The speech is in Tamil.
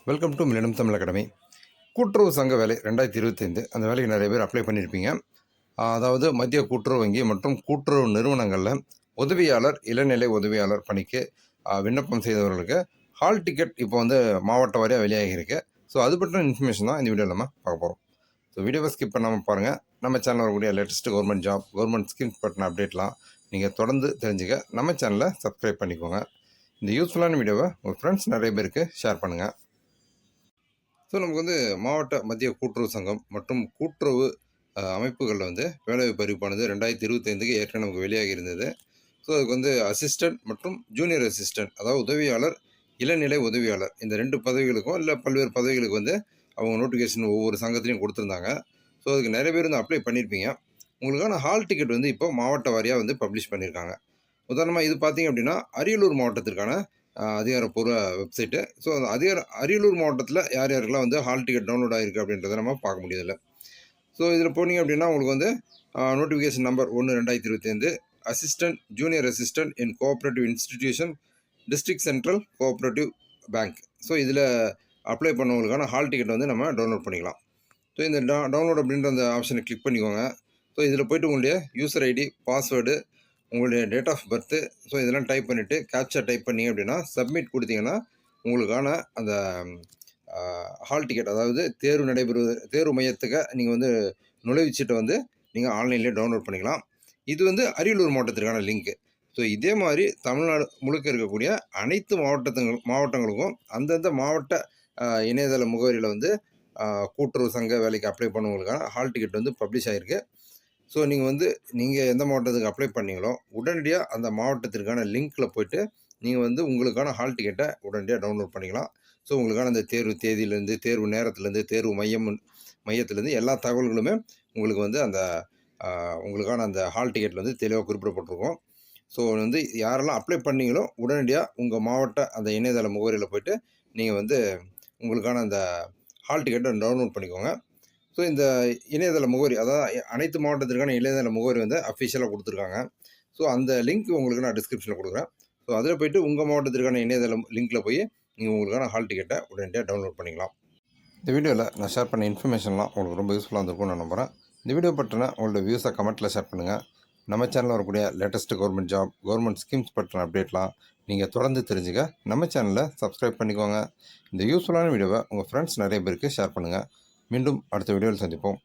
Welcome to millennium Tamil academy. கூட்டுறவு சங்க வேலை 2025 அந்த வேலைக்கு நிறைய பேர் அப்ளை பண்ணியிருப்பீங்க. அதாவது மத்திய கூட்டுறவு வங்கி மற்றும் கூட்டுறவு நிறுவனங்களில் உதவியாளர், இளநிலை உதவியாளர் பணிக்கு விண்ணப்பம் செய்தவர்களுக்கு ஹால் டிக்கெட் இப்போ வந்து மாவட்ட வாரியாக வெளியாகியிருக்கு. ஸோ அது பற்றின இன்ஃபர்மேஷன் தான் இந்த வீடியோவில் நம்ம பார்க்க போகிறோம். ஸோ வீடியோவை ஸ்கிப் பண்ணாமல் பாருங்கள். நம்ம சேனலில் வரக்கூடிய latest government job, government schemes பற்றின அப்டேட்லாம் நீங்கள் தொடர்ந்து தெரிஞ்சுக்க நம்ம சேனலை சப்ஸ்கிரைப் பண்ணிக்கோங்க. இந்த யூஸ்ஃபுல்லான வீடியோவை உங்கள் ஃப்ரெண்ட்ஸ் நிறைய பேருக்கு ஷேர் பண்ணுங்கள். ஸோ நமக்கு வந்து மாவட்ட மத்திய கூட்டுறவு சங்கம் மற்றும் கூட்டுறவு அமைப்புகளில் வந்து வேலைவாய்ப்பு அறிவிப்பானது 2025க்கு ஏற்கனவே நமக்கு வெளியாகி இருந்தது. ஸோ அதுக்கு வந்து அசிஸ்டன்ட் மற்றும் ஜூனியர் அசிஸ்டன்ட், அதாவது உதவியாளர், இளநிலை உதவியாளர், இந்த 2 பதவிகளுக்கும் இல்லை பல்வேறு பதவிகளுக்கு வந்து அவங்க நோட்டிஃபிகேஷன் ஒவ்வொரு சங்கத்திலையும் கொடுத்துருந்தாங்க. ஸோ அதுக்கு நிறைய பேர் வந்து அப்ளை பண்ணியிருப்பீங்க. உங்களுக்கான ஹால் டிக்கெட் வந்து இப்போ மாவட்ட வாரியாக வந்து பப்ளிஷ் பண்ணியிருக்காங்க. உதாரணமாக இது பார்த்தீங்க அப்படின்னா அரியலூர் மாவட்டத்திற்கான அதிகாரப்பூர்வ வெப்சைட்டு. ஸோ அந்த அரியலூர் மாவட்டத்தில் யார் யாருக்கெல்லாம் வந்து ஹால் டிக்கெட் டவுன்லோட் ஆகிருக்கு அப்படின்றத நம்ம பார்க்க முடியதில்லை. ஸோ இதில் போனீங்க அப்படின்னா உங்களுக்கு வந்து notification number 1/2025 assistant junior assistant இன் cooperative institution district central cooperative bank. So இதில் அப்ளை பண்ணவங்களுக்கான ஹால் டிக்கெட் வந்து நம்ம டவுன்லோட் பண்ணிக்கலாம். ஸோ இந்த டவுன்லோட் அப்படின்ற அந்த ஆப்ஷனை கிளிக் பண்ணிக்கோங்க. ஸோ இதில் போய்ட்டு உங்களுடைய யூசர் ஐடி, பாஸ்வேர்டு, உங்களுடைய டேட் ஆஃப் பர்த்து, ஸோ இதெல்லாம் டைப் பண்ணிவிட்டு கேப்சா டைப் பண்ணிங்க அப்படின்னா சப்மிட் கொடுத்தீங்கன்னா உங்களுக்கான அந்த ஹால் டிக்கெட், அதாவது தேர்வு மையத்துக்கு நீங்கள் வந்து நுழைவுச்சீட்டை வந்து நீங்கள் ஆன்லைன்லேயே டவுன்லோட் பண்ணிக்கலாம். இது வந்து அரியலூர் மாவட்டத்திற்கான லிங்க்கு. ஸோ இதே மாதிரி தமிழ்நாடு முழுக்க இருக்கக்கூடிய அனைத்து மாவட்டங்களுக்கும் அந்தந்த மாவட்ட இணையதள முகவரியில் வந்து கூட்டுறவு சங்க வேலைக்கு அப்ளை பண்ணவங்களுக்கான ஹால் டிக்கெட் வந்து பப்ளிஷ் ஆகிருக்கு. ஸோ நீங்கள் எந்த மாவட்டத்துக்கு அப்ளை பண்ணீங்களோ உடனடியாக அந்த மாவட்டத்திற்கான லிங்க்கில் போய்ட்டு நீங்கள் வந்து உங்களுக்கான ஹால் டிக்கெட்டை உடனடியாக டவுன்லோட் பண்ணிக்கலாம். ஸோ உங்களுக்கான அந்த தேர்வு தேதியிலேருந்து, தேர்வு நேரத்துலேருந்து, தேர்வு மையத்துலேருந்து எல்லா தகவல்களுமே உங்களுக்கு வந்து அந்த உங்களுக்கான அந்த ஹால் டிக்கெட்டில் வந்து தெளிவாக குறிப்பிடப்பட்டிருக்கும். ஸோ வந்து யாரெல்லாம் அப்ளை பண்ணீங்களோ உடனடியாக உங்கள் மாவட்ட அந்த இணையதள முகவரியில் போய்ட்டு நீங்கள் வந்து உங்களுக்கான அந்த ஹால் டிக்கெட்டை டவுன்லோட் பண்ணிக்கோங்க. ஸோ இந்த இணையதள முகவரி, அதாவது அனைத்து மாவட்டத்திற்கான இணையதள முகவரி வந்து அஃபிஷியலாக கொடுத்துருக்காங்க. ஸோ அந்த லிங்க் உங்களுக்கு நான் டிஸ்கிரிப்ஷனில் கொடுக்குறேன். ஸோ அதில் போய்ட்டு உங்கள் மாவட்டத்திற்கான இணையதள லிங்க்கில் போய் நீங்கள் உங்களுக்கான ஹால் டிக்கெட்டை உடனடியாக டவுன்லோட் பண்ணிக்கலாம். இந்த வீடியோவில் நான் ஷேர் பண்ண இன்ஃபர்மேஷன்லாம் உங்களுக்கு ரொம்ப யூஸ்ஃபுல்லாக இருந்திருக்கும்னு நான் நம்புகிறேன். இந்த வீடியோ பற்றின உங்களோட வியூஸை கமெண்ட்டில் ஷேர் பண்ணுங்கள். நம்ம சேனலில் வரக்கூடிய latest government job, government schemes பற்றின அப்டேட்லாம் நீங்கள் தொடர்ந்து தெரிஞ்சுக்க நம்ம சேனலை சப்ஸ்கிரைப் பண்ணிக்கோங்க. இந்த யூஸ்ஃபுல்லான வீடியோவை உங்கள் ஃப்ரெண்ட்ஸ் நிறைய பேருக்கு ஷேர் பண்ணுங்கள். மீண்டும் அடுத்த வீடியோவில் சந்திப்போம்.